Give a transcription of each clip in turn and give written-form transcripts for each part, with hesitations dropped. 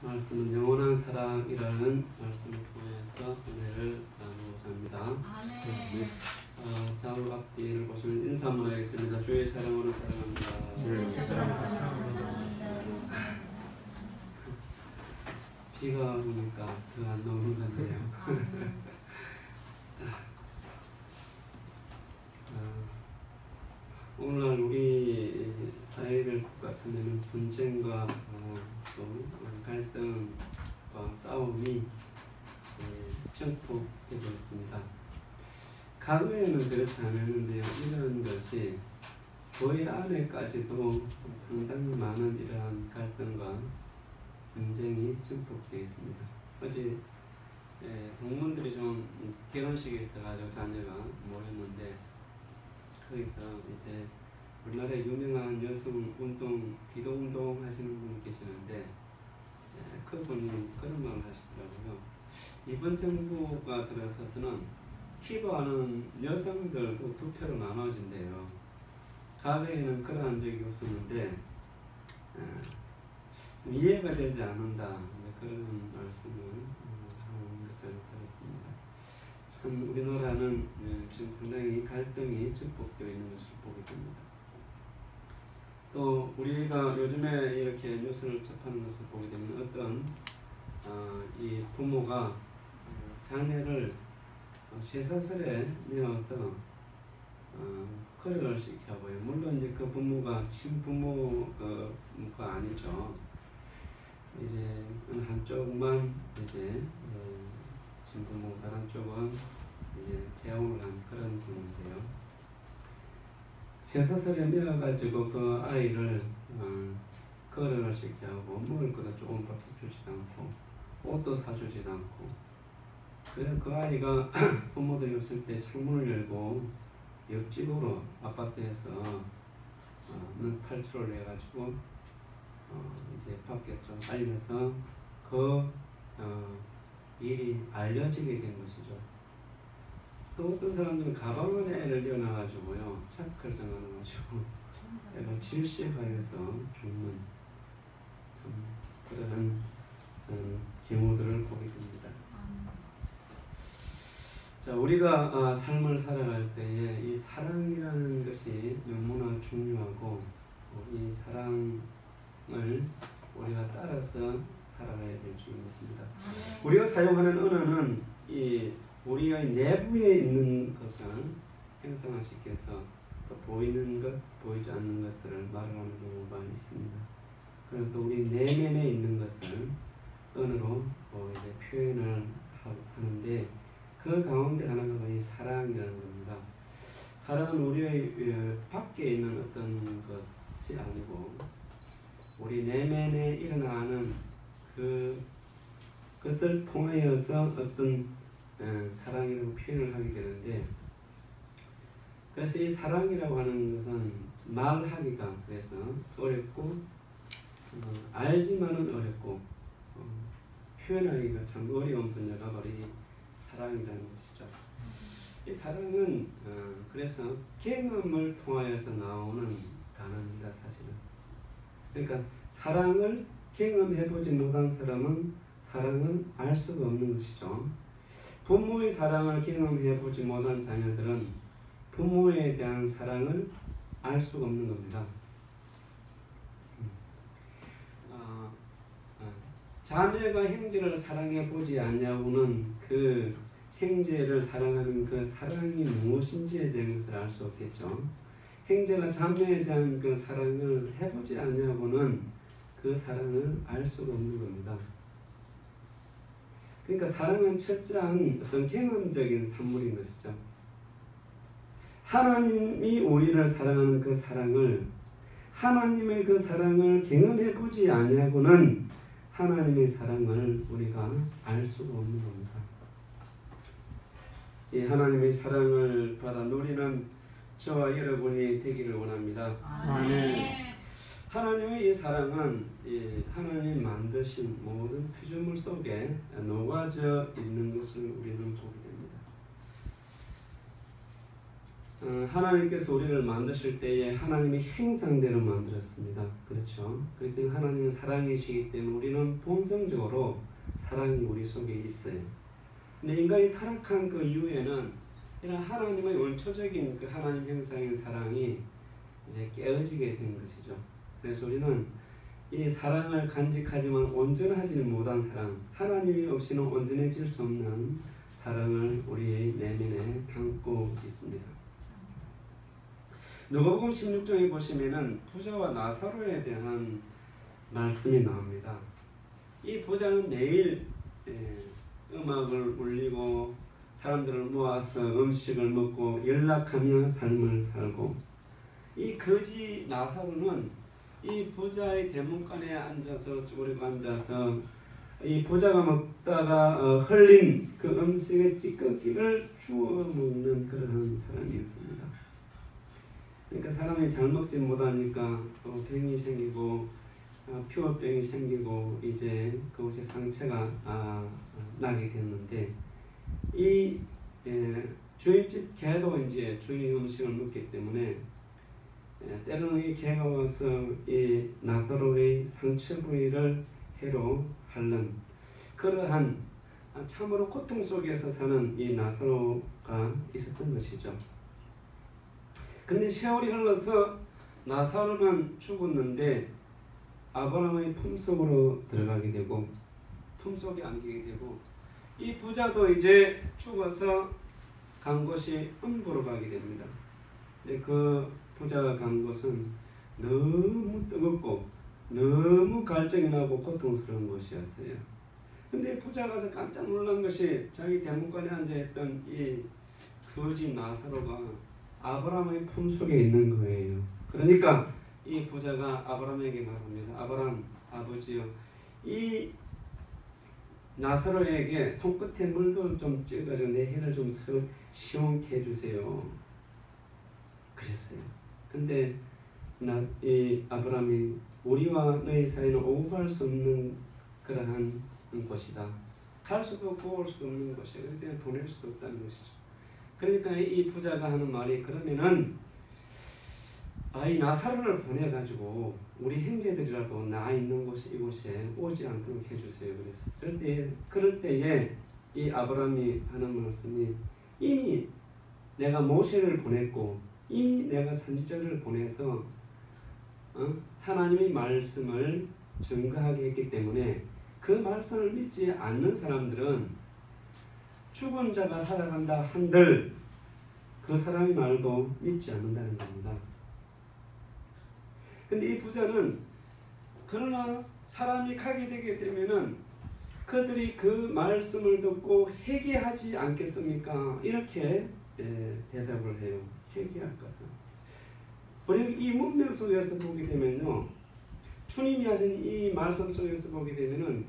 말씀은 영원한 사랑이라는 말씀을 통해서 은혜를 나누고자 합니다. 좌우 앞뒤를 보시면 인사 한번 하겠습니다. 주의 사랑으로 사랑합니다. 주의 사랑으로 사랑합니다. 비가 오니까 더 안 나오는 것 같네요. 오늘날 우리 사회를 같은 데는 분쟁과 또 갈등과 싸움이 증폭되고 있습니다. 과거에는 그렇지 않았는데요. 이런 것이 교회 안에까지도 상당히 많은 이러한 갈등과 분쟁이 증폭되어 있습니다. 어제 동문들이 좀 결혼식에 있어가지고 자녀가 모였는데 거기서 이제 우리나라의 유명한 여성 운동, 기도 운동 하시는 분이 계시는데 그분이 그런 말을 하시더라고요. 이번 정부가 들어서서는 기도하는 여성들도 두 표로 나눠진대요. 과거에는 그러한 적이 없었는데 좀 이해가 되지 않는다. 그런 말씀을 하는 것을 들었습니다. 참 우리나라는 지금 상당히 갈등이 증폭되어 있는 것을 보게 됩니다. 또 우리가 요즘에 이렇게 뉴스를 접하는 것을 보게 되면 어떤 이 부모가 자녀를 쇠사슬에 메어서 커리를 시켜보요. 물론 이제 그 부모가 친부모가 아니죠. 이제 한쪽만 이제 친부모, 다른 쪽은 이제 재혼을 한 그런 경우인데요. 쇠사슬에 메어가지고 그 아이를 거래를 시켜하고 먹을 것도 조금밖에 주지 않고 옷도 사주지 않고, 그래서 그 아이가 부모들이 없을 때 창문을 열고 옆집으로 아파트에서 탈출을 해가지고 이제 밖에서 알려서 그 일이 알려지게 된 것이죠. 또 어떤 사람들은 가방 안에 애를 넣어놔가지고요, 착크를 정해놔가지고 애가 질식하여서 죽는 그런 경우들을 보게 됩니다. 자, 우리가 삶을 살아갈 때에 이 사랑이라는 것이 너무나 중요하고 이 사랑을 우리가 따라서 살아가야 될 줄 믿습니다. 우리가 사용하는 언어는 이 우리의 내부에 있는 것을 형상화시켜서 또 보이는 것, 보이지 않는 것들을 말하는 경우가 있습니다. 그래서 우리 내면에 있는 것을 언어로 이제 표현을 하는데 그 가운데 하나가 이 사랑이라는 겁니다. 사랑은 우리의 밖에 있는 어떤 것이 아니고 우리 내면에 일어나는 그것을 통하여서 어떤 사랑이라고 표현을 하게 되는데, 그래서 이 사랑이라고 하는 것은 말하기가 그래서 어렵고 알지만은 어렵고 표현하기가 참 어려운 분야가 바로 이 사랑이라는 것이죠. 이 사랑은 그래서 경험을 통하여서 나오는 단어입니다. 사실은. 그러니까 사랑을 경험해보지 못한 사람은 사랑을 알 수가 없는 것이죠. 부모의 사랑을 경험해보지 못한 자녀들은 부모에 대한 사랑을 알 수가 없는 겁니다. 자매가 형제를 사랑해보지 않냐고는 그 형제를 사랑하는 그 사랑이 무엇인지에 대한 것을 알 수 없겠죠. 형제가 자매에 대한 그 사랑을 해보지 않냐고는 그 사랑을 알 수가 없는 겁니다. 그러니까 사랑은 철저한 어떤 경험적인 산물인 것이죠. 하나님이 우리를 사랑하는 그 사랑을, 하나님의 그 사랑을 경험해보지 아니하고는 하나님의 사랑을 우리가 알 수가 없는 겁니다. 이 하나님의 사랑을 받아 누리는 저와 여러분이 되기를 원합니다. 아멘. 하나님의 이 사랑은 하나님이 만드신 모든 피조물 속에 녹아져 있는 것을 우리는 보게 됩니다. 하나님께서 우리를 만드실 때에 하나님의 형상대로 만들었습니다. 그렇죠? 그렇기 때문에 하나님은 사랑이시기 때문에 우리는 본성적으로 사랑이 우리 속에 있어요. 근데 인간이 타락한 그 이후에는 이런 하나님의 원초적인 그 하나님 형상인 사랑이 이제 깨어지게 된 것이죠. 그래서 우리는 이 사랑을 간직하지만 온전하지는 못한 사랑, 하나님이 없이는 온전해질 수 없는 사랑을 우리의 내면에 담고 있습니다. 누가복음 16장에 보시면은 부자와 나사로에 대한 말씀이 나옵니다. 이 부자는 매일 음악을 울리고 사람들을 모아서 음식을 먹고 연락하며 삶을 살고, 이 거지 나사로는 이 부자의 대문간에 앉아서 쪼그리고 앉아서 이 부자가 먹다가 흘린 그 음식의 찌꺼기를 주워 먹는 그러한 사람이었습니다. 그러니까 사람이 잘 먹지 못하니까 또 병이 생기고 피부병이 생기고 이제 그곳에 상처가 나게 됐는데, 이 주인집 개도 이제 주인 음식을 먹기 때문에 때로는 이 개가 와서 이 나사로의 상처 부위를 해로 핥는 그러한 참으로 고통 속에서 사는 이 나사로가 있었던 것이죠. 근데 세월이 흘러서 나사로는 죽었는데 아브라함의 품속으로 들어가게 되고 품속에 안기게 되고, 이 부자도 이제 죽어서 간 곳이 음부로 가게 됩니다. 근데 그 부자가 간 곳은 너무 뜨겁고 너무 갈증이 나고 고통스러운 곳이었어요. 근데 부자가 가서 깜짝 놀란 것이 자기 대문간에 앉아있던 이 거지 나사로가 아브라함의 품속에 있는 거예요. 그러니까 이 부자가 아브라함에게 말합니다. 아브라함 아버지요, 이 나사로에게 손끝에 물도 좀 찍어가지고 내 혀를 좀 시원케 해주세요. 그랬어요. 근데 이 아브라함이 우리와 너희 사이는 오고 갈 수 없는 그러한 곳이다. 갈 수도 없고 올 수도 없는 곳이야. 그렇기 때문에 보낼 수도 없다는 것이죠. 그러니까 이 부자가 하는 말이, 그러면은 이 나사로를 보내가지고 우리 형제들이라도 나 있는 이곳에 오지 않도록 해주세요. 그래서 그럴 때에 이 아브라함이 하는 말씀이, 이미 내가 모세를 보냈고 이미 내가 선지자를 보내서 하나님의 말씀을 증거하게 했기 때문에 그 말씀을 믿지 않는 사람들은 죽은 자가 살아간다 한들 그 사람의 말도 믿지 않는다는 겁니다. 근데 이 부자는 그러나 사람이 가게 되게 되면은 그들이 그 말씀을 듣고 회개하지 않겠습니까? 이렇게 대답을 해요. 회개할 것은. 우리 이 문맥 속에서 보게 되면요, 주님이 하신 이 말씀 속에서 보게 되면은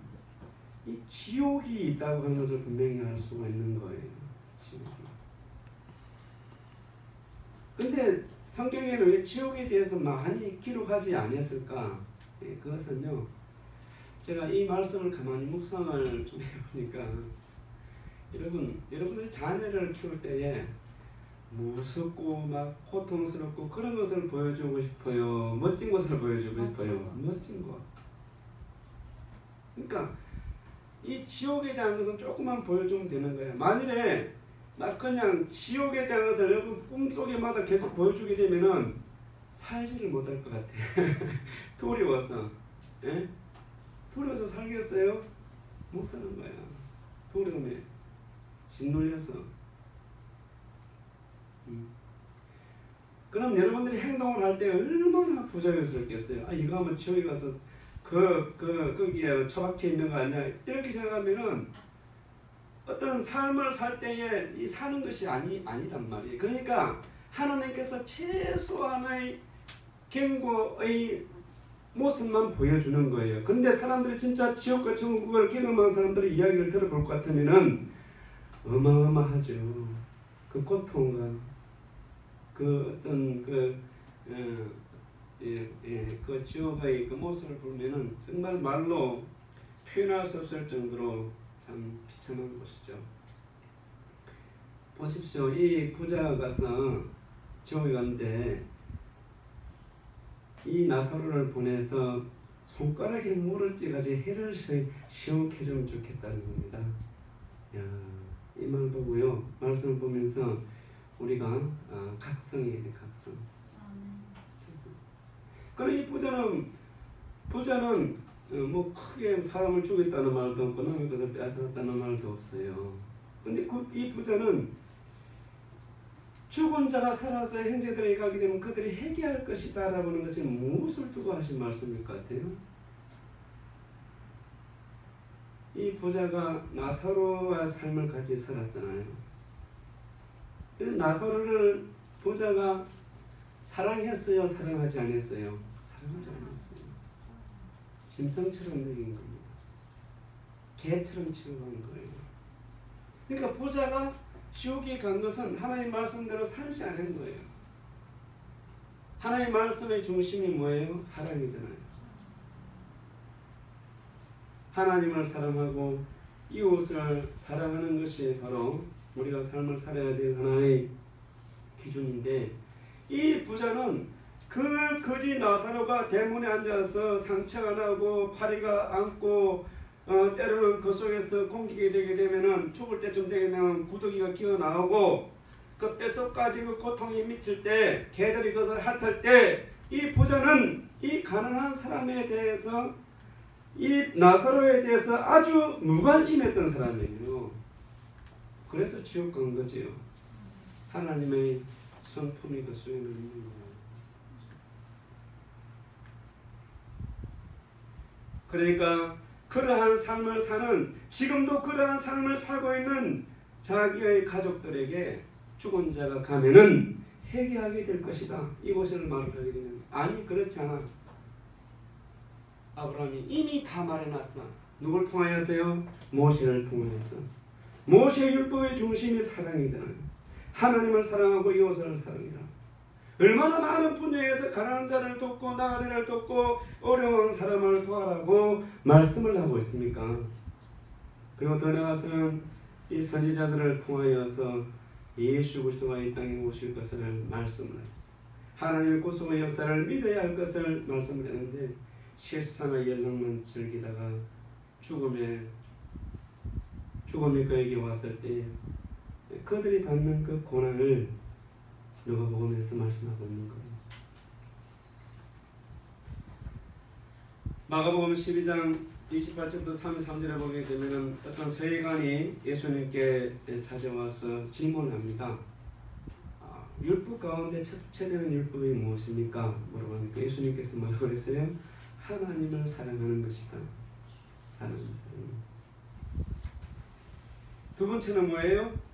이 지옥이 있다고 하는 것을 분명히 알 수가 있는 거예요. 지옥이. 근데 성경에는 왜 지옥에 대해서 많이 기록하지 않았을까? 그것은요, 제가 이 말씀을 가만히 묵상을 좀 해보니까, 여러분들이 자녀를 키울 때에 무섭고 막 고통스럽고 그런 것을 보여주고 싶어요? 멋진 것을 보여주고 싶어요? 멋진 것. 그러니까 이 지옥에 대한 것은 조금만 보여주면 되는 거예요. 만일에 막 그냥 지옥에 대한 것을 여러분 꿈속에마다 계속 보여주게 되면은 살지를 못할 것 같아. 두려워서. 예? 두려워서 살겠어요? 못 사는 거야. 두려움에 짓눌려서. 그럼 여러분들이 행동을 할 때 얼마나 부자연스럽겠어요. 이거 하면 지옥에 가서 거기에 처박혀 있는 거 아니야? 이렇게 생각하면은 어떤 삶을 살 때에 이 사는 것이 아니단 말이에요. 그러니까 하나님께서 최소한의 경고의 모습만 보여주는 거예요. 근데 사람들이 진짜 지옥과 천국을 경험한 사람들의 이야기를 들어볼 것 같으면은 어마어마하죠. 그 고통과 그 어떤 그 지옥의 그 모습을 보면은 정말 말로 표현할 수 없을 정도로 참 비참한 곳이죠. 보십시오. 이 부자가 가서 지옥에 갔는데 이 나사로를 보내서 손가락에 물을 찌가지고 해를 시원케 해주면 좋겠다는 겁니다. 이 말 보고요, 말씀을 보면서 우리가 각성이 돼, 각성. 그럼 이 부자는 뭐 크게 사람을 죽였다는 말도 없고 남의 것을 뺏어갔다는 말도 없어요. 근데 이 부자는 죽은 자가 살아서 형제들에게 가게 되면 그들이 회개할 것이다 라고 하는 것이 무엇을 두고 하신 말씀일 것 같아요? 이 부자가 나사로와 삶을 같이 살았잖아요. 나사로를 부자가 사랑했어요? 사랑하지 않았어요? 사랑하지 않았어요. 짐승처럼 먹인 겁니다. 개처럼 취급한 거예요. 그러니까 부자가 지옥에 간 것은 하나님 말씀대로 살지 않은 거예요. 하나님 말씀의 중심이 뭐예요? 사랑이잖아요. 하나님을 사랑하고 이웃을 사랑하는 것이 바로 우리가 삶을 살아야 될 하나의 기준인데, 이 부자는 그 거지 나사로가 대문에 앉아서 상처가 나고 파리가 안고 때로는 그 속에서 공기가 되게 되면은 죽을 때쯤 되면 구더기가 기어 나오고 그 뼛속까지 그 고통이 미칠 때 개들이 그것을 핥을 때 이 부자는 이 가난한 사람에 대해서 이 나사로에 대해서 아주 무관심했던 사람이에요. 그래서 지옥 간 거지요. 하나님의 성품이 그 속에 있는 거예요. 그러니까 그러한 삶을 사는, 지금도 그러한 삶을 살고 있는 자기의 가족들에게 죽은 자가 가면은 회개하게 될 것이다, 이것을 말하게 되는. 아니 그렇지 않아. 아브라함이 이미 다 말해놨어. 누굴 통하여서요? 모세를 통하여서. 모세 율법의 중심이 사랑이잖아요. 하나님을 사랑하고 이웃을 사랑이라. 얼마나 많은 분야에서 가난한 자를 돕고 나그네를 돕고 어려운 사람을 도와라고 말씀을 하고 있습니까? 그리고 더 나아가서는 이 선지자들을 통하여서 예수 그리스도가 이 땅에 오실 것을 말씀을 했어요. 하나님의 구속의 역사를 믿어야 할 것을 말씀을 했는데 세상의 연락만 즐기다가 죽음이 그에게 왔을 때 그들이 받는 그 고난을 누가복음에서 말씀하고 있는 거예요. 마가복음 12장 28절부터 33절에 보게 되면 어떤 서기관이 예수님께 찾아와서 질문합니다. 율법 가운데 첫째 되는 율법이 무엇입니까? 물어보니까 예수님께서 뭐라고 그랬어요? 하나님을 사랑하는 것이다. 하나님을 사랑하는. 두 번째는 뭐예요?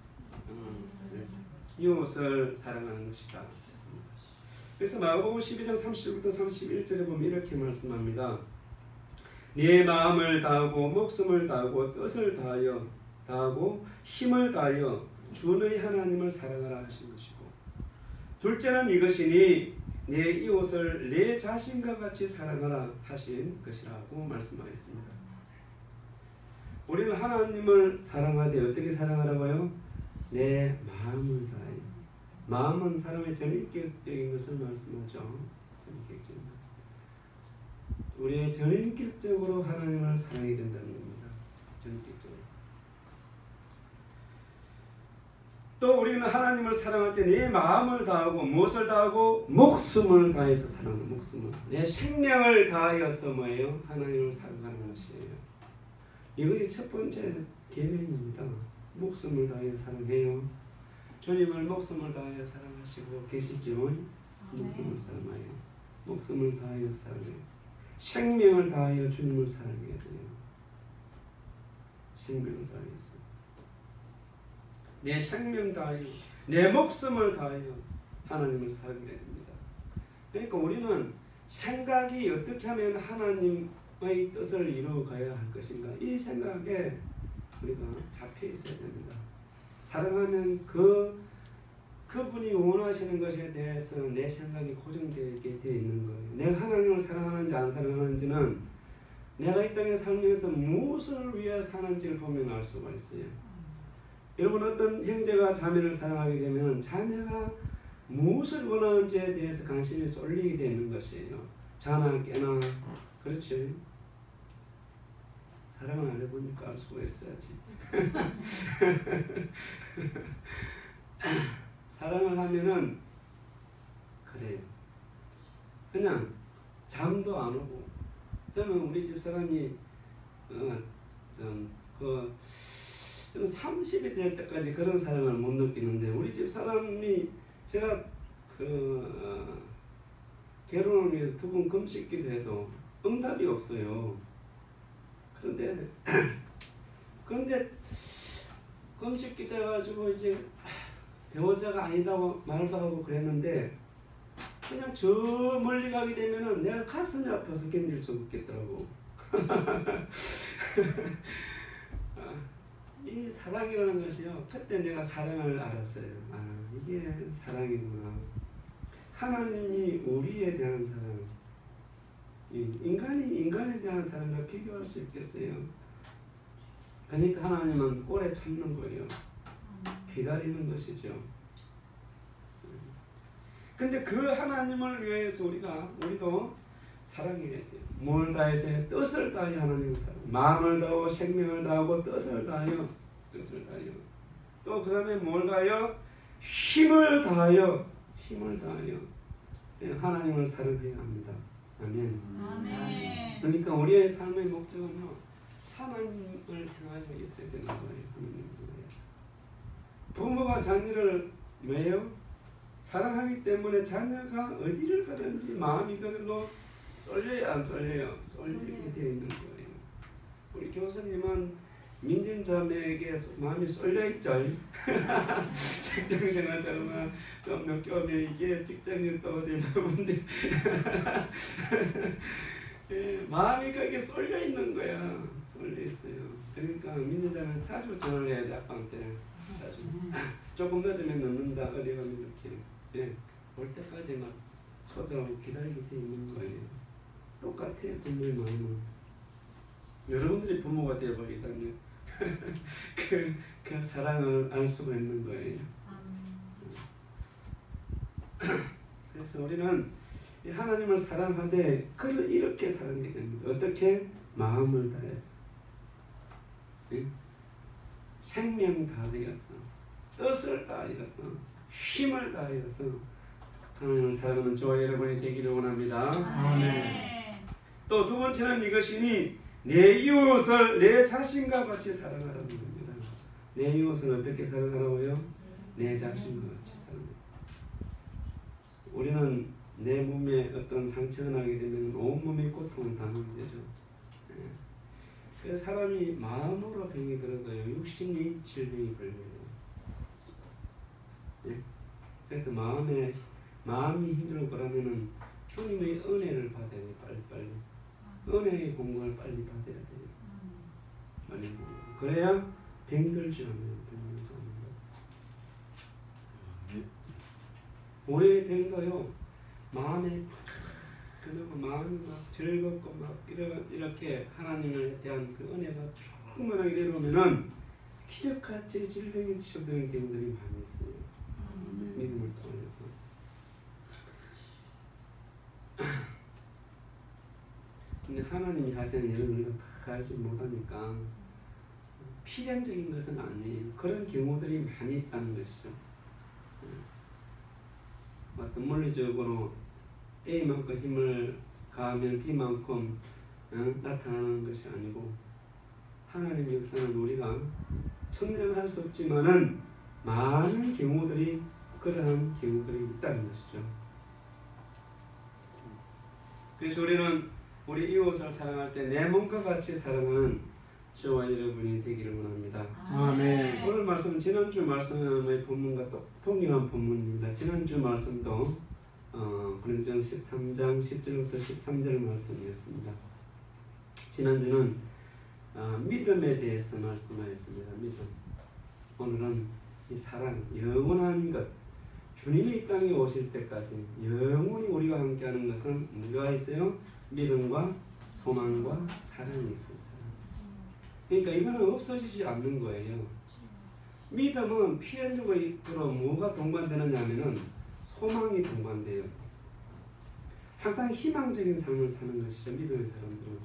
이웃을 사랑하는 것이다. 그래서 마가복음 12장 30절부터 31절에 보면 이렇게 말씀합니다. 네 마음을 다하고 목숨을 다하고 뜻을 다하고 힘을 다하여 주 너희 하나님을 사랑하라 하신 것이고, 둘째는 이것이니 내 이웃을 내 자신과 같이 사랑하라 하신 것이라고 말씀하였습니다. 우리는 하나님을 사랑하되 어떻게 사랑하라고요? 내 마음을 다해. 마음은 사람의 전인격적인 것을 말씀하죠. 전인격적인 것. 우리의 전인격적으로 하나님을 사랑해야 된다는 겁니다. 전인격적으로. 또 우리는 하나님을 사랑할 때 내 마음을 다하고 무엇을 다하고 목숨을 다해서 사랑하는, 목숨을, 내 생명을 다하여서 뭐예요? 하나님을 사랑하는 것이에요. 이것이 첫 번째 계명입니다. 목숨을 다하여 사랑해요. 주님을 목숨을 다하여 사랑하시고 계시죠? 목숨을 사랑하여, 목숨을 다하여 사랑해요. 생명을 다하여 주님을 사랑해야 돼요. 생명을 다해서 내 생명 다하여, 내 목숨을 다하여 하나님을 사랑해야 됩니다. 그러니까 우리는 생각이 어떻게 하면 하나님의 뜻을 이루어가야 할 것인가, 이 생각에 우리가 잡혀 있어야 됩니다. 사랑하면 그분이 원하시는 것에 대해서 내 생각이 고정되게 되어 있는 거예요. 내가 하나님을 사랑하는지 안 사랑하는지는 내가 이 땅에 살면서 무엇을 위해 사는지를 보면 알 수가 있어요. 여러분, 어떤 형제가 자매를 사랑하게 되면 자매가 무엇을 원하는지에 대해서 관심이 쏠리게 되는 것이에요. 자나 깨나. 그렇지. 사랑을 안 해보니까 알 수가 있어야지. 사랑을 하면은 그래요. 그냥 잠도 안 오고. 저는 우리 집 사람이 저는 30이 될 때까지 그런 사랑을 못 느끼는데, 우리 집 사람이 제가 결혼을 위해서 2번 금식기도 해도 응답이 없어요. 그런데 금식기도 해가지고 이제 배우자가 아니다고 말도 하고 그랬는데, 그냥 저 멀리 가게 되면은 내가 가슴이 아파서 견딜 수 없겠더라고. 이 사랑이라는 것이요, 그때 내가 사랑을 알았어요. 이게 사랑이구나. 하나님이 우리에 대한 사랑, 인간이 인간에 대한 사랑과 비교할 수 있겠어요? 그러니까 하나님은 오래 참는 거예요. 기다리는 것이죠. 근데 그 하나님을 위해서 우리도 사랑해야 돼요. 뭘 다해서 뜻을 다해 하나님을 사랑. 마음을 다하고 생명을 다하고 뜻을 다하여. 또 그 다음에 뭘 다하여? 힘을 다하여. 하나님을 사랑해야 합니다. 아멘. 그러니까 우리의 삶의 목적은요, 하나님을 향하여 있어야 되는 거예요. 부모가 자녀를 왜요? 사랑하기 때문에 자녀가 어디를 가든지 마음이 그걸로 쏠려요, 안 쏠려요? 쏠리게 되어 있는 거예요. 우리 교수님은 민진자매에게 마음이 쏠려있죠. 직장생활 좀 늦게 오면 이게 직장인 또 어디 문제. 마음이 거기에 쏠려있는 거야. 쏠려있어요. 그러니까 민진자매는 자주 전화를 해야 돼, 아빠한테. 자주. 조금 늦으면 늦는다, 어디 가면 이렇게. 올 때까지 막 초조하고 기다리게 돼 있는 거예요. 똑같아요, 부모의 마음은. 여러분들이 부모가 되어버리다면 그 사랑을 알 수가 있는 거예요. 그래서 우리는 하나님을 사랑하되 그를 이렇게 사랑해야 됩니다. 어떻게? 마음을 다해서, 생명 다하여서, 뜻을 다하여서, 힘을 다하여서 하나님을 사랑하는 저와 여러분이 되기를 원합니다. 아멘. 또 두 번째는 이것이니 내 이웃을 내 자신과 같이 사랑하라는 겁니다. 내 이웃을 어떻게 사랑하라고요? 내 자신과 같이 사랑하라. 우리는 내 몸에 어떤 상처가 나게 되면 온몸의 고통을 당하게 되죠. 그래서 사람이 마음으로 병이 들어도요, 육신이 질병이 걸려요. 그래서 마음이 힘들고 그러면은 주님의 은혜를 받아야 돼요. 빨리. 은혜의 공급을 빨리 받아야 돼요. 빨리. 그래야 병들지 않아요. 우리의 병도요, 마음에 그리고 마음이 막 즐겁고 막 이렇게 하나님에 대한 그 은혜가 충만하게 내려오면은 기적같이 질병이 치료되는 경우들이 많이 있어요. 믿음을 통해서. 근데 하나님이 하시는 일을 우리가 다 알지 못하니까 필연적인 것은 아니에요. 그런 경우들이 많이 있다는 것이죠. 어떤 물리적으로 A만큼 힘을 가하면 B만큼 나타나는 것이 아니고, 하나님의 역사는 우리가 청량할 수 없지만은 많은 경우들이 그러한 경우들이 있다는 것이죠. 그래서 우리는 우리 이웃을 사랑할 때 내 몸과 같이 사랑하는 저와 여러분이 되기를 원합니다. 아멘. 오늘 말씀, 지난주 말씀의 본문과 또 동일한 본문입니다. 지난주 말씀도 고린도전서 13장 10절부터 13절 말씀이었습니다. 지난주는 믿음에 대해서 말씀하였습니다. 믿음. 오늘은 이 사랑, 영원한 것, 주님이 이 땅에 오실 때까지 영원히 우리와 함께하는 것은 뭐가 있어요? 믿음과 소망과 사랑이 있어요. 그러니까 이거는 없어지지 않는 거예요. 믿음은 필연적으로 뭐가 동반되느냐 하면은 소망이 동반돼요. 항상 희망적인 삶을 사는 것이죠. 믿음의 사람들은.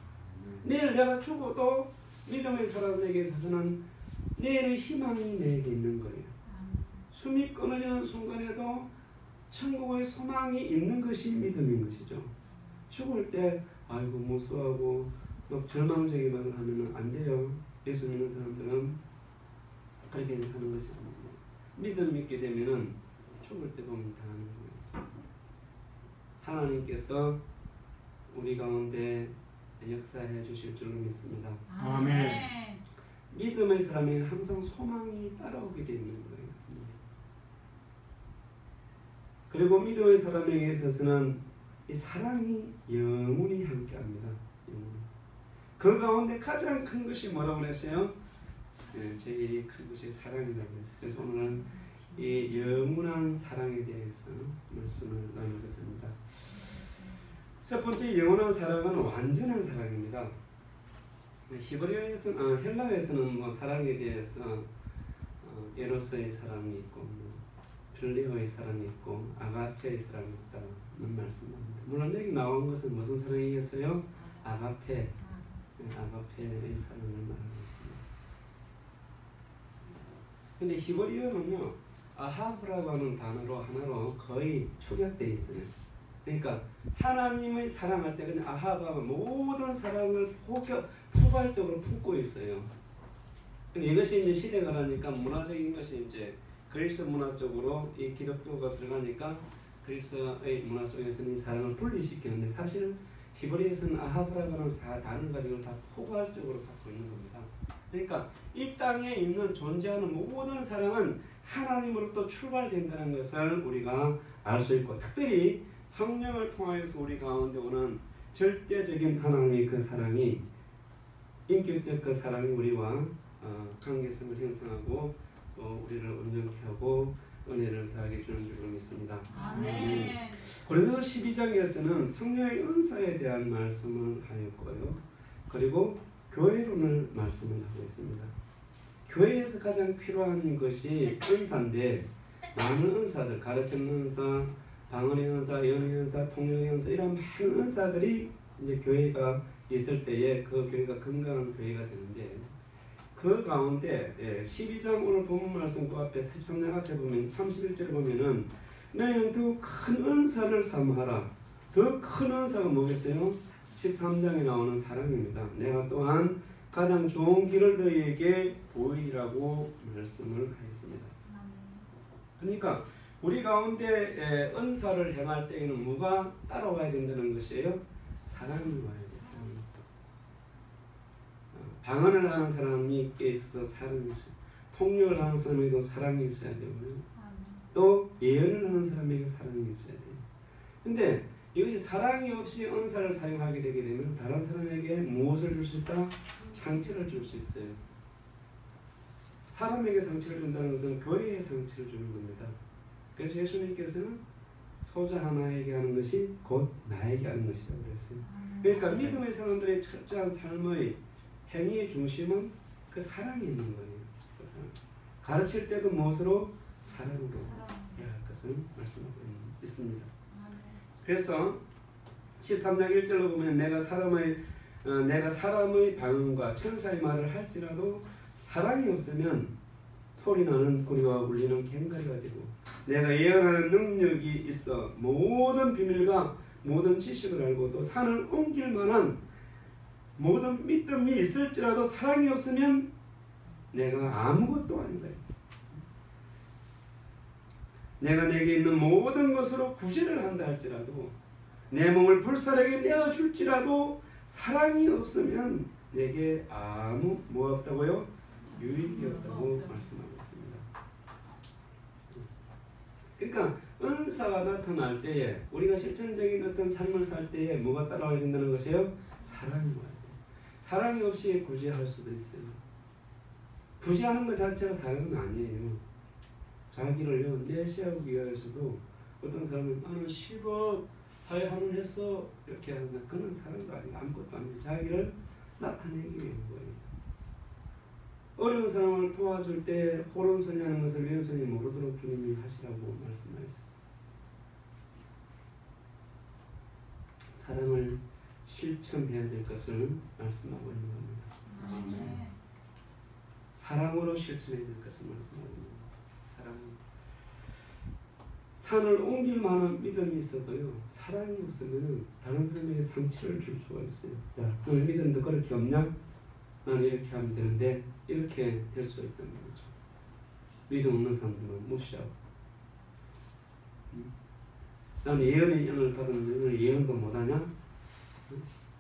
내일 내가 죽어도 믿음의 사람에게 있어서는 내일의 희망이 내게 있는 거예요. 숨이 끊어지는 순간에도 천국의 소망이 있는 것이 믿음인 것이죠. 죽을 때 아이고 무서워하고 막 절망적인 말을 하면 안 돼요. 예수 믿는 사람들은 그렇게 하는 것이 아닙니다. 믿음 믿게 되면은 죽을 때 보면 다 하는 거예요. 하나님께서 우리 가운데 역사해 주실 줄로 믿습니다. 아멘. 믿음의 사람에게 항상 소망이 따라오게 되는 거예요. 그리고 믿음의 사람에게 있어서는 이 사랑이 영원히 함께합니다. 그 가운데 가장 큰 것이 뭐라고 그랬어요? 제일 큰 것이 사랑이라고 했어요. 그래서 오늘은 이 영원한 사랑에 대해서 말씀을 나누고자 합니다. 첫 번째 영원한 사랑은 완전한 사랑입니다. 히브리어에서는 헬라어에서는 뭐 사랑에 대해서 에로스의 사랑이 있고 필레오의 사랑이 있고 아가페의 사랑이 있다는 말씀입니다. 물론 여기 나온 것은 무슨 사랑이겠어요? 아가페의 사랑을 말하고 있습니다. 근데 히브리어는요 아하브라고 하는 단어로 하나로 거의 축약되어 있어요. 그러니까 하나님의 사랑할 때 그냥 아하가 모든 사랑을 포괄적으로 품고 있어요. 근데 이것이 이제 시대가 가니까 문화적인 것이 이제 그리스 문화 쪽으로 이 기독교가 들어가니까 그리스의 문화 속에서는 이 사랑을 분리시키는데 사실 히브리에서는 아하브라고 하는 단어를 가지고 다 포괄적으로 갖고 있는 겁니다. 그러니까 이 땅에 있는 존재하는 모든 사랑은 하나님으로부터 출발된다는 것을 우리가 알 수 있고 특별히 성령을 통하여서 우리 가운데 오는 절대적인 하나님의 그 사랑이 인격적 그 사랑이 우리와 관계성을 형성하고 또 우리를 온전케 하고 은혜를 더하게 주는 줄로 믿습니다. 아멘. 고린도 12장에서는 성령의 은사에 대한 말씀을 하였고요. 그리고 교회론을 말씀을 하고 있습니다. 교회에서 가장 필요한 것이 은사인데 많은 은사들, 가르치는 은사, 방언의 은사, 예언의 은사, 통역의 은사 이런 많은 은사들이 이제 교회가 있을 때에 그 교회가 건강한 교회가 되는데 그 가운데 12장 오늘 본문 말씀 그 앞에 13장 앞에 보면 31절에 보면은 너희는 더 큰 은사를 삼하라. 더 큰 은사가 뭐겠어요? 13장에 나오는 사랑입니다. 내가 또한 가장 좋은 길을 너희에게 보이라고 말씀을 하였습니다. 그러니까 우리 가운데 은사를 행할 때에는 뭐가 따라와야 된다는 것이에요? 사랑이 와야 돼요. 방언을 하는 사람이 있어서 사랑이 있어요. 통역을 하는 사람에게도 사랑이 있어야 되고요. 또 예언을 하는 사람에게 사랑이 있어야 돼요. 근데 이것이 사랑이 없이 은사를 사용하게 되게 되면 다른 사람에게 무엇을 줄 수 있다? 상처를 줄 수 있어요. 사람에게 상처를 준다는 것은 교회에 상처를 주는 겁니다. 그래서 예수님께서는 소자 하나에게 하는 것이 곧 나에게 하는 것이라고 그랬어요. 그러니까 믿음의 사람들의 철저한 삶의 행위의 중심은 그 사랑이 있는 거예요. 그 사랑. 가르칠 때도 무엇으로? 사랑으로 해야 할 것을 말씀하고 있습니다. 그래서 13장 1절로 보면 내가 사람의 방언과 천사의 말을 할지라도 사랑이 없으면 소리나는 고리와 울리는 꽹과리가 되고 내가 예언하는 능력이 있어 모든 비밀과 모든 지식을 알고 또 산을 옮길 만한 모든 믿음이 있을지라도 사랑이 없으면 내가 아무것도 아니다. 내가 내게 있는 모든 것으로 구제를 한다 할지라도 내 몸을 불사르게 내어줄지라도 사랑이 없으면 내게 아무 뭐 없다고요? 유익이 없다고 말씀하고 있습니다. 그러니까 은사가 나타날 때에 우리가 실천적인 어떤 삶을 살 때에 뭐가 따라와야 된다는 것이에요? 사랑이 와야 돼요. 사랑이 없이 구제할 수도 있어요. 구제하는 것 자체가 사랑은 아니에요. 자기를요 내세우기 위해서도 어떤 사람은 나는 10억 사회화를 했어 이렇게 하는 사람 그런 사랑도 아니고 아무것도 아니고 자기를 나타내기 위한 거예요. 어려운 사람을 도와줄 때 호론선이 하는 것을 왼손이 모르도록 주님이 하시라고 말씀하셨어요. 사랑을 실천해야 될 것을 말씀하고 있는 겁니다. 아멘. 사랑으로 실천해야 될 것을 말씀하고 있는 겁니다. 사랑. 산을 옮길 만한 믿음이 있어도요, 사랑이 없으면 다른 사람에게 상처를 줄 수가 있어요. 야, 너 믿음도 그렇게 없냐? 나는 이렇게 하면 되는데 이렇게 될 수가 있다는 거죠. 믿음 없는 사람들은 무시하고, 나는 예언의 영을 받았는데 예언도 못하냐?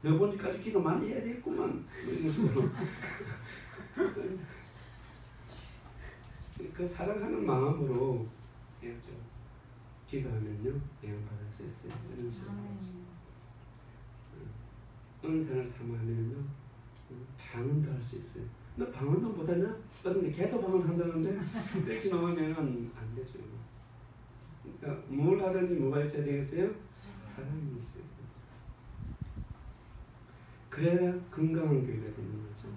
너 보니까지 기도 많이 해야 되겠구만. 이런 식으로. 그 사랑하는 마음으로 해야죠. 기도하면요, 예언 받을 수 있어요. 이런 식으로 하죠. 은사를 삼으면요, 방언도 할 수 있어요. 너 방언도 못하냐? 그런데 걔도 방언 한다는데 이렇게 나오면은 안 되죠. 그러니까 뭘 하든지 뭐가 있어야 되겠어요? 사랑이 있어요. 그래야 건강한 교회가 되는 거죠.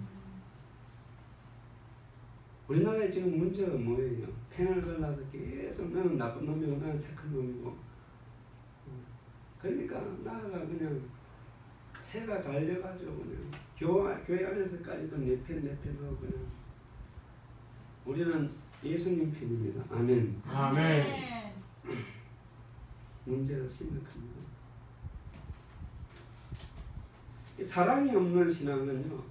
우리나라에 지금 문제가 뭐예요? 펜을 갈라서 계속 나는 나쁜 놈이고 나는 착한 놈이고, 그러니까 나라가 그냥 해가 갈려가지고 그냥 교회 안에서까지도 내 편하고 그냥 우리는 예수님 편입니다. 아멘. 아멘. 문제가 심각합니다. 이 사랑이 없는 신앙은요,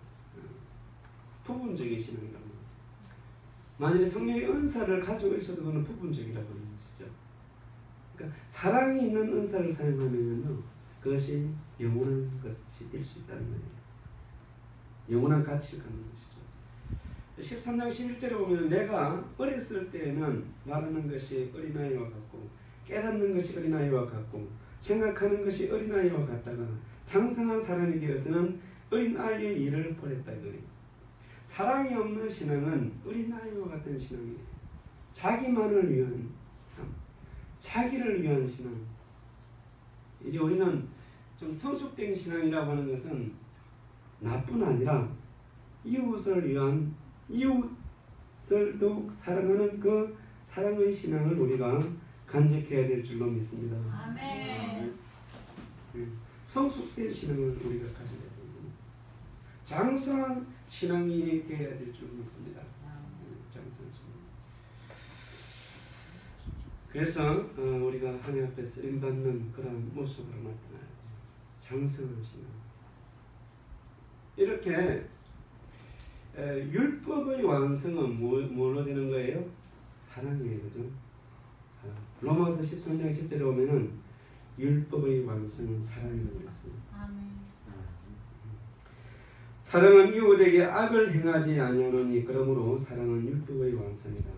부분적인 신앙이라고 합니다. 만일에 성령의 은사를 가지고 있어도 그는 부분적이라고 하는 것이죠. 그러니까 사랑이 있는 은사를 사용하면요, 그것이 영원한 것이 될 수 있다는 거예요. 영원한 가치를 갖는 것이죠. 13장 11절에 보면 내가 어렸을 때에는 말하는 것이 어린아이와 같고 깨닫는 것이 어린아이와 같고 생각하는 것이 어린아이와 같다가 장성한 사람이 되어서는 어린아이의 일을 버렸다 이거예요. 사랑이 없는 신앙은 어린아이와 같은 신앙이에요. 자기만을 위한 삶, 자기를 위한 신앙. 이제 우리는 좀 성숙된 신앙이라고 하는 것은 나뿐 아니라 이웃을 위한, 이웃을 더욱 사랑하는 그 사랑의 신앙을 우리가 간직해야 될 줄로 믿습니다. 아멘. 성숙된 신앙을 우리가 가져야 됩니다. 장성한 신앙이 되어야 될 줄로 믿습니다. 장성한 신앙. 그래서 우리가 하나님 앞에 쓰임받는 그런 모습으로 나타나요. 장성한 신앙. 이렇게 율법의 완성은 뭘로 되는 거예요? 사랑이에요. 그죠? 사랑. 로마서 13장 10절에 보면은 율법의 완성은 사랑이라고 했어요. 아멘. 사랑은 이웃에게 악을 행하지 아니하노니 그러므로 사랑은 율법의 완성이다.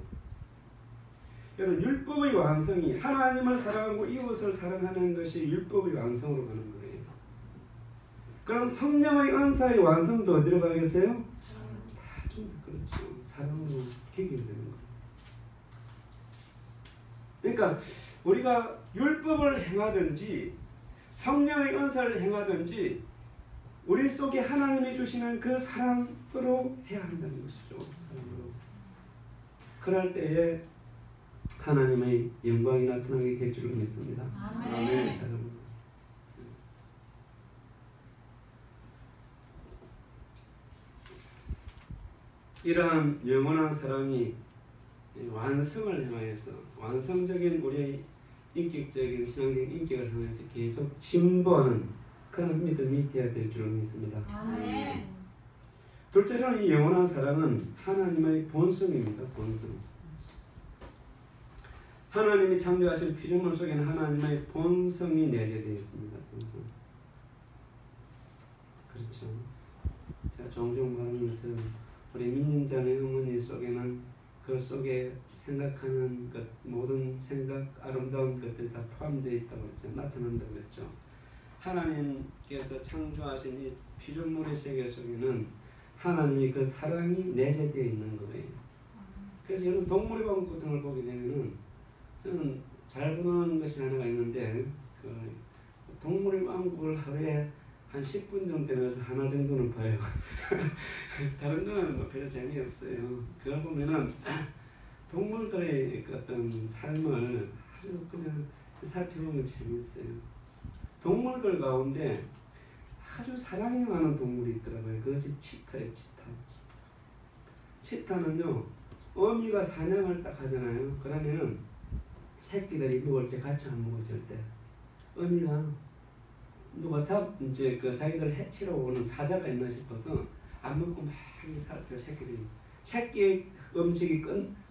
여러분, 율법의 완성이 하나님을 사랑하고 이웃을 사랑하는 것이 율법의 완성으로 가는 거예요. 그럼 성령의 은사의 완성도 어디로 가겠어요? 다 좀 그렇죠. 사랑으로 해결되는 거예요. 그러니까 우리가 율법을 행하든지 성령의 은사를 행하든지 우리 속에 하나님이 주시는 그 사랑으로 해야 한다는 것이죠. 사랑으로. 그럴 때에 하나님의 영광이 나타나게 될 줄로 믿습니다. 아멘. 사랑으로. 이러한 영원한 사랑이 완성을 향하여서 완성적인 우리의 인격적인 신앙적인 인격을 향해서 계속 진보하는 그런 믿음이 되어야 될 줄 믿습니다. 아멘. 둘째로 이 영원한 사랑은 하나님의 본성입니다. 본성. 하나님이 창조하신 피조물 속에는 하나님의 본성이 내재되어 있습니다. 본성. 그렇죠. 제가 종종 말하는 것처럼 우리 민민자의 어머니 속에는 그 속에 생각하는 것, 모든 생각, 아름다운 것들이 다 포함되어 있다고 했죠. 나타난다고 했죠. 하나님께서 창조하신 이 피조물의 세계 속에는 하나님이 그 사랑이 내재되어 있는 거예요. 그래서 여러분 동물의 왕국 같은 걸 보게 되면은 저는 잘 보는 것이 하나가 있는데 그 동물의 왕국을 하루에 한 10분 정도 내서 하나 정도는 봐요. 다른 거는 뭐 별로 재미없어요. 그걸 보면은 동물들의 그 어떤 삶을 아주 그냥 살펴보면 재미있어요. 동물들 가운데 아주 사랑이 많은 동물이 있더라고요. 그것이 치타예요. 치타. 치타는요, 어미가 사냥을 딱 하잖아요. 그러면은 새끼들이 먹을 때 같이 안 먹어 절대. 어미가 누가 이제 그 자기들 해치러 오는 사자가 있나 싶어서 안 먹고 막 살펴 새끼들이. 새끼 음식이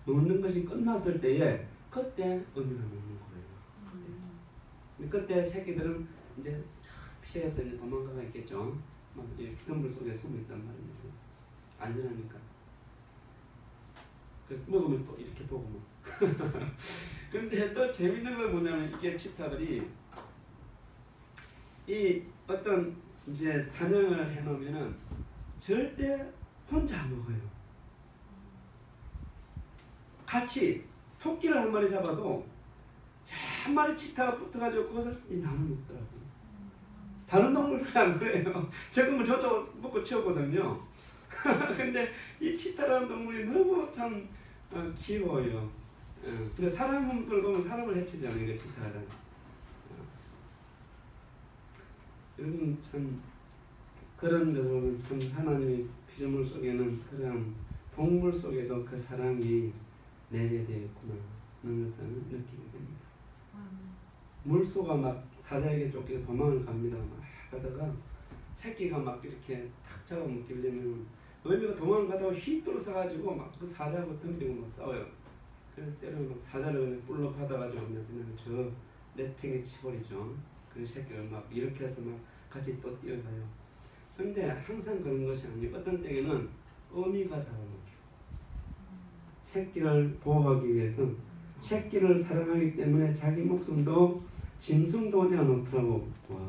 먹는 것이 끝났을 때에 그때 어미가 먹는 거예요. 그때 새끼들은 이제 피해서 이제 도망가가 있겠죠. 막 이렇게 덤불 속에 숨어 있단 말이에요. 안전하니까. 그래서 먹으면 또 이렇게 보고 뭐. 근데 또 재밌는 건 뭐냐면 이게 치타들이 이 어떤 이제 사냥을 해놓으면은 절대 혼자 안 먹어요. 같이 토끼를 한 마리 잡아도 한 마리 치타가 붙어가지고 그것을 나눠 먹더라고요. 다른 동물들은 안 그래요. 적으면 저도 먹고 치우거든요. 근데 이 치타라는 동물이 너무 참 귀여워요. 근데 사람을 보면 사람을 해치지 않아요. 그 치타가. 여러분 참 그런 것을 보면 참 하나님의 피조물 속에는 그런 동물 속에도 그 사랑이 내재되어 있구나 하는 것을 느끼게 됩니다. 물소가 막 사자에게 쫓기고 도망을 갑니다. 막 가다가 새끼가 막 이렇게 탁 잡아먹기려면 어미가 도망가다가 휙 들어서가지고 막 그 사자하고 덤비고 막 싸워요. 그래서 때로는 막 사자를 그냥 뿔로 받아가지고 그냥 저 내팽에 치버리죠. 그 새끼를 막 이렇게 해서 막 같이 또 뛰어가요. 그런데 항상 그런 것이 아니에요. 어떤 때에는 어미가 잡아먹혀요. 새끼를 보호하기 위해서 새끼를 사랑하기 때문에 자기 목숨도 짐승도 내어놓더라고. 와.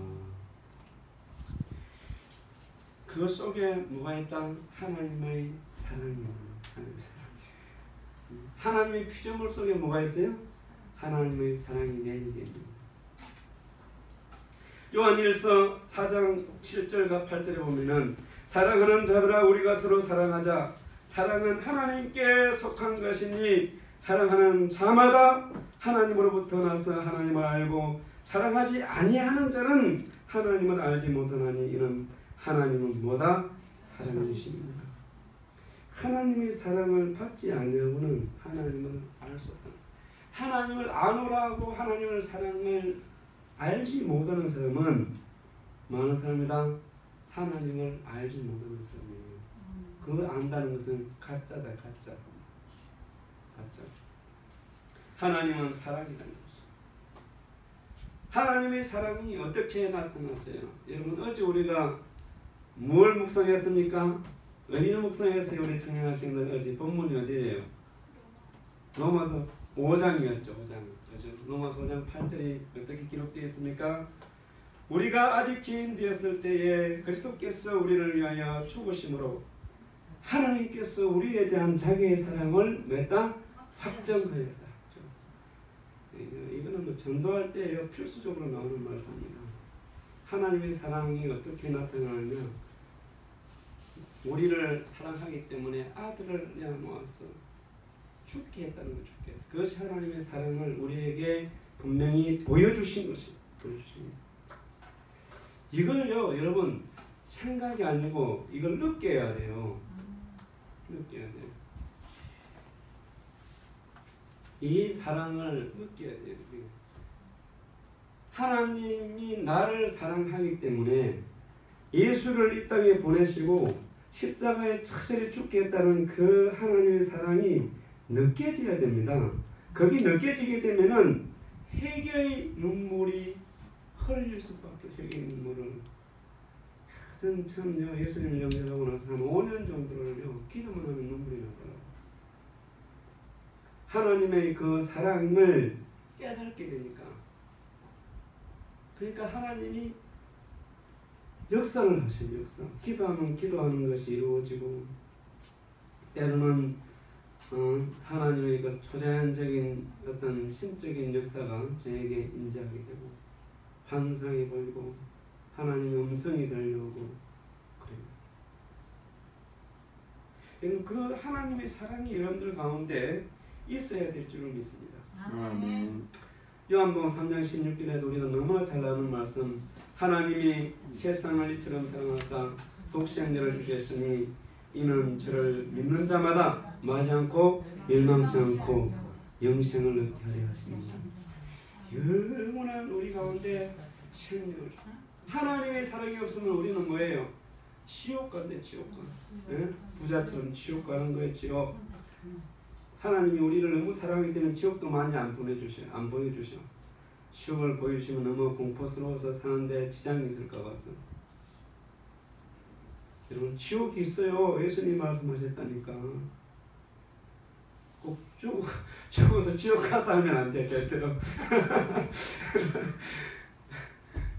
그 속에 뭐가 있다? 하나님의 사랑입니다. 하나님의 사랑. 하나님의 피조물 속에 뭐가 있어요? 하나님의 사랑이 내재됩니다. 요한일서 4장 7절과 8절에 보면은 사랑하는 자들아 우리가 서로 사랑하자. 사랑은 하나님께 속한 것이니 사랑하는 자마다 하나님으로부터 나서 하나님을 알고 사랑하지 아니하는 자는 하나님을 알지 못하나니 이는 하나님은 뭐다? 사랑이십니다. 하나님의 사랑을 받지 않으려고는 하나님을 알 수 없다. 하나님을 아노라고 하나님의 사랑을 알지 못하는 사람은 많은 사람이다. 하나님을 알지 못하는 사람이에요. 그걸 안다는 것은 가짜다. 가짜. 하나님은 사랑이라는 것이죠. 하나님의 사랑이 어떻게 나타났어요? 여러분 어제 우리가 뭘 묵상했습니까? 어디를 묵상했어요? 우리 청년 학생들 어제 본문이 어디예요? 로마서 5장이었죠. 5장. 로마서 5장 8절이 어떻게 기록되어 있습니까? 우리가 아직 죄인 되었을 때에 그리스도께서 우리를 위하여 죽으심으로 하나님께서 우리에 대한 자기의 사랑을 맺다 확정하였다. 이거는 뭐 전도할 때 필수적으로 나오는 말씀입니다. 하나님의 사랑이 어떻게 나타나느냐? 우리를 사랑하기 때문에 아들을 내어놓아서 죽게 했다는 거. 죽게. 그것이 하나님의 사랑을 우리에게 분명히 보여주신 것입니다. 이걸요 여러분 생각이 아니고 이걸 느껴야 돼요. 느껴야 돼요. 이 사랑을 느껴야 돼요. 하나님이 나를 사랑하기 때문에 예수를 이 땅에 보내시고 십자가에 처절히 죽게 했다는 그 하나님의 사랑이 느껴져야 됩니다. 거기 느껴지게 되면은 회개의 눈물이 흘릴 수밖에 없어요. 회개의 눈물을. 전 참요 예수님을 영접하고 나서 한 5년 정도를요 기도만 하면 눈물이 나더라고요. 하나님의 그 사랑을 깨닫게 되니까. 그러니까 하나님이 역사를 하셔요. 역사. 기도하면 기도하는 것이 이루어지고 때로는 하나님의 그 초자연적인 어떤 신적인 역사가 저에게 임재하게 되고 환상이 보이고 하나님의 음성이 들려오고 그래요. 그 하나님의 사랑이 여러분들 가운데 있어야 될 줄을 믿습니다. 요한복음 3장 16절에도 우리가 너무나 잘 아는 말씀 하나님이 세상을 이처럼 사랑하사 독생자를 주셨으니 이는 저를 믿는 자마다 마지 않고 멸망치 않고 영생을 얻게 하려 하십니다. 영원한 우리 가운데 생명을 줘. 하나님의 사랑이 없으면 우리는 뭐예요? 지옥 간대, 지옥 가. 예? 부자처럼 지옥 가는 거예요, 지옥. 하나님이 우리를 너무 사랑하기 때문에 지옥도 많이 안 보내주셔, 안 보여주셔. 지옥을 보여주시면 너무 공포스러워서 사는데 지장이 있을까 봐서. 여러분, 지옥이 있어요. 예수님 말씀하셨다니까. 꼭 죽어서 지옥 가서 하면 안 돼, 절대로.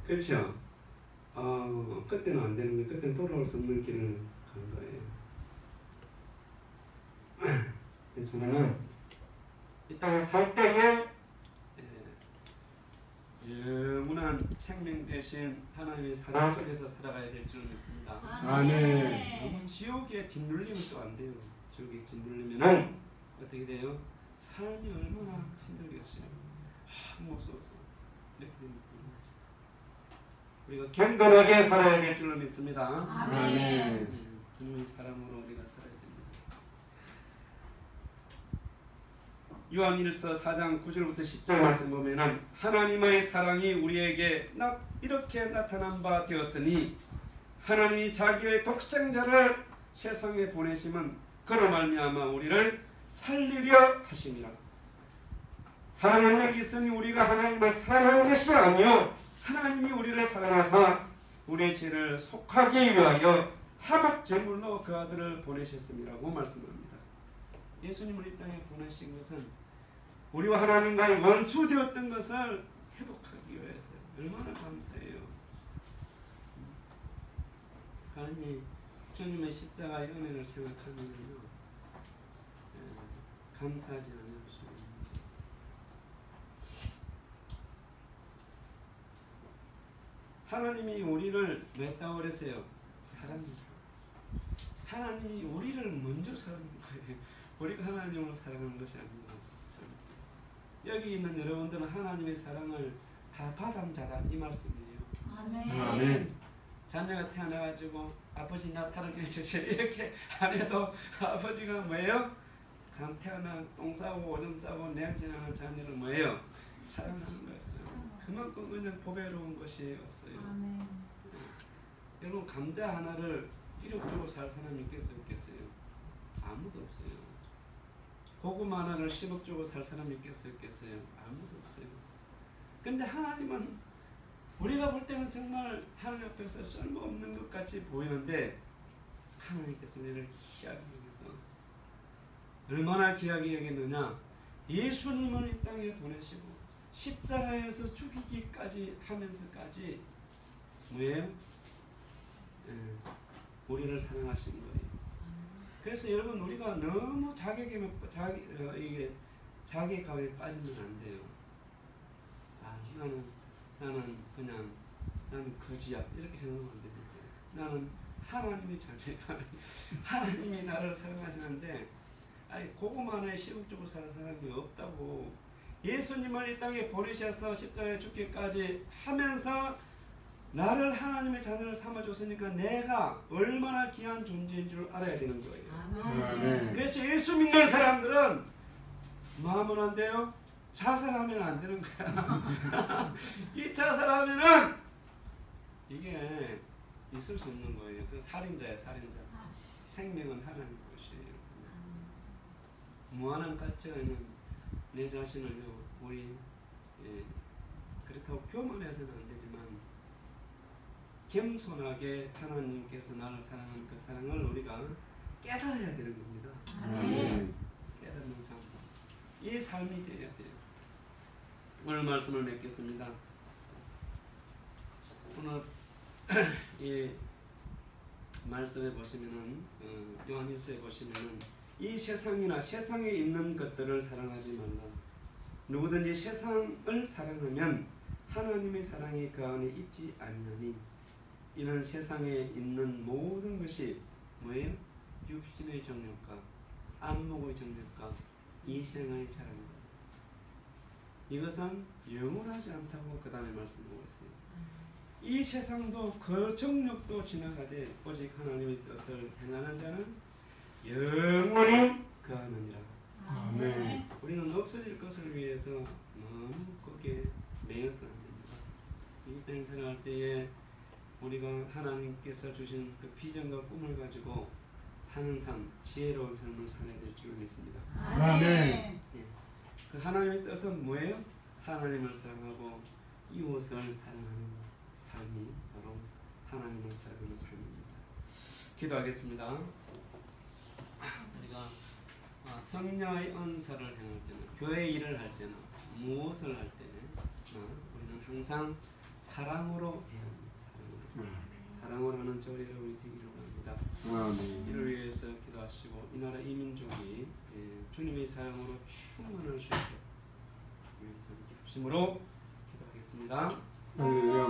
그렇죠? 그때는 안 되는 거예요. 그때는 돌아올 수 없는 길을 간 거예요. 그래서 우리는 이 땅에 살 때에 영원한 생명 대신 하나님의 사랑 속에서 살아가야 될 줄 믿습니다. 아멘. 너무 지옥에 짓눌리면 또 안 돼요. 지옥에 짓눌리면은 어떻게 돼요? 삶이 얼마나 힘들겠어요. 아무 수 없어. 이렇게 됩니다. 우리가 경건하게 살아야 될 줄로 믿습니다. 아멘. 주님의 사랑으로 우리가 살아야 됩니다. 요한 1서 4장 9절부터 10절 말씀 보면은 하나님의 사랑이 우리에게 이렇게 나타난 바 되었으니 하나님이 자기의 독생자를 세상에 보내심은 그로 말미암아 우리를 살리려 하심이라. 사랑하는 여기 있으니 우리가 하나님을 사랑하는 것이 아니요 하나님이 우리를 사랑하사 우리의 죄를 속하기 위하여 화목 제물로 그 아들을 보내셨음이라고 말씀합니다. 예수님을 이 땅에 보내신 것은 우리와 하나님과의 원수 되었던 것을 회복하기 위해서요. 얼마나 감사해요. 하나님 주님의 십자가의 은혜를 생각하면요 감사하지 않을 수 없습니다. 하나님이 우리를 왜 따 그랬어요? 사랑합니다. 하나님이 우리를 먼저 사랑한 거예요. 우리가 하나님을 사랑하는 것이 아닙니다. 여기 있는 여러분들은 하나님의 사랑을 다 받은 자다 이 말씀이에요. 아멘. 자녀가 태어나가지고 아버지 나 사랑해 주세요 이렇게 안 해도 아버지가 뭐예요? 간 태어나 똥 싸고 오줌 싸고 냄새나는 자녀를 뭐예요? 사랑하는 거예요. 그만큼 그냥 보배로운 것이 없어요. 아멘. 여러분 감자 하나를 1억 주고 살 사람이 있겠어요? 아무도 없어요. 고구마 하나를 10억 주고 살 사람이 있겠어요? 아무도 없어요. 근데 하나님은 우리가 볼 때는 정말 하나님 앞에서 쓸모없는 것 같이 보이는데 하나님께서 우리를 귀하게 여겨서 얼마나 귀하게 여겼느냐. 예수님을 이 땅에 보내시고 십자가에서 죽이기까지 하면서까지 뭐예요? 우리를 사랑하신 거예요. 그래서 여러분 우리가 너무 자기 가에 빠지면 안 돼요. 나는 거지야 이렇게 생각하면 안 됩니다. 나는 하나님의 자녀야. 하나님이 나를 사랑하시는데 고구마 하나에 10억 주고 살 사람이 없다고. 예수님을 이 땅에 보내셔서 십자가에 죽기까지 하면서 나를 하나님의 자녀를 삼아줬으니까 내가 얼마나 귀한 존재인 줄 알아야 되는 거예요. 아멘. 그래서 예수 믿는 사람들은 뭐 하면 안 돼요? 자살하면 안 되는 거야. 이 자살하면은 이게 있을 수 없는 거예요. 그 살인자야, 살인자. 생명은 하나님 것이에요. 무한한 가치가 있는 내 자신을요, 우리 그렇다고 교만해서는 안 되지만 겸손하게 하나님께서 나를 사랑하는 그 사랑을 우리가 깨달아야 되는 겁니다. 아멘. 깨닫는 삶. 이 삶이 되어야 돼요. 오늘 말씀을 맺겠습니다. 오늘 이 말씀에 보시면은 요한일서에 보시면은 이 세상이나 세상에 있는 것들을 사랑하지 말라. 누구든지 세상을 사랑하면 하나님의 사랑이 그 안에 있지 아니하니 이는 세상에 있는 모든 것이 뭐예요? 육신의 정욕과 안목의 정욕과 이생의 자랑입니다. 이것은 영원하지 않다고 그 다음에 말씀하고 있어요. 이 세상도 그 정력도 지나가되 오직 하나님의 뜻을 행하는 자는 영원히 거하느니라. 아멘. 우리는 없어질 것을 위해서 너무 거기에 매여서 안 됩니다. 이 땅 살아갈 때에 우리가 하나님께서 주신 그 비전과 꿈을 가지고 사는 삶, 지혜로운 삶을 살아야 될 줄 믿습니다. 아멘. 예. 그 하나님의 뜻은 뭐예요? 하나님을 사랑하고 이웃을 사랑하는 삶이 바로 하나님을 사랑하는 삶입니다. 기도하겠습니다. 우리가 성령의 은사를 행할 때는, 교회 일을 할 때는, 무엇을 할 때는 우리는 항상 사랑으로 해야 합니다. 사랑으로 하는 저희가 우리 되기를 원합니다. 아멘. 이를 위해서 기도하시고 이 나라 이 민족이 주님의 사랑으로 충만할 수 있도록 위해서 이렇게 합심으로 기도하겠습니다. 할렐루야.